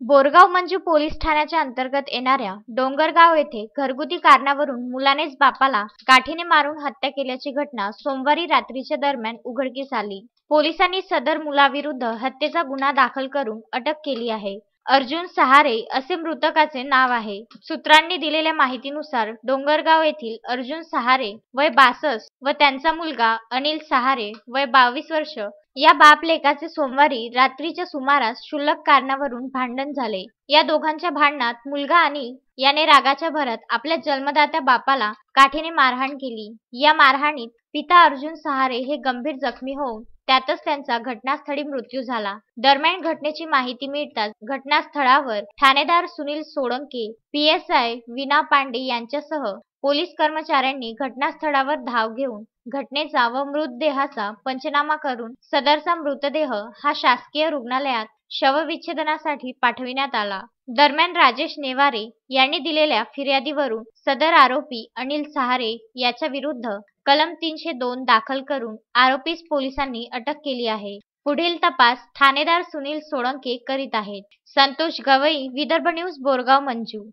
Borgaon Manju police ठाण्याच्या अंतर्गत येणाऱ्या डोंगरगाव येथे घरगुती कारणावरून मुलानेच बापाला काठीने मारून हत्या केल्याची घटना सोमवारी रात्रीच्या दरम्यान उघडकीस आली। पोलिसांनी सदर मुलाविरुद्ध हत्येचा गुन्हा दाखल करून अटक केली आहे। अर्जुन सहारे असे मृतकाचे नाव आहे। सूत्रांनी दिलेल्या माहितीनुसार डोंगरगाव येथील अर्जुन सहारे वय 62 व त्यांचा मुलगा अनिल सहारे वय 22 वर्ष या बाप लेकाचे सोमवारी रात्रीच्या सुमारास क्षुल्लक कारणावरून भांडण झाले। या दोघांच्या भांडणात मुलगा अनिल याने रागाच्या भरात आपल्या जन्मदात्या बापाला काठीने मारहाण केली। या मारहाणीत पिता अर्जुन सहारे हे गंभीर जखमी होऊन त्यातच त्यांचा घटनास्थळी मृत्यू झाला। दरम्यान घटनेची माहिती मिळताच घटनास्थळावर ठाणेदार सुनील सोळंके, पीएसआय विना पांडे यांच्यासह पोलीस कर्मचाऱ्यांनी घटनास्थळावर धाव घेऊन घटनेचा व मृतदेहाचा पंचनामा करून सदरचा मृतदेह हा शासकीय रुग्णालयात शवविच्छेदनासाठी पाठविण्यात आला। दरम्यान राजेश नेवारे यांनी दिलेल्या फिर्यादीवरून सदर आरोपी अनिल सहारे याच्या विरुद्ध कलम 302 दाखल करून आरोपीस पोलिसांनी अटक केली आहे। पुढील तपास ठाणेदार सुनील सोळंके करीत आहेत। संतोष गवई, विदर्भ न्यूज, बोरगाव मंजू।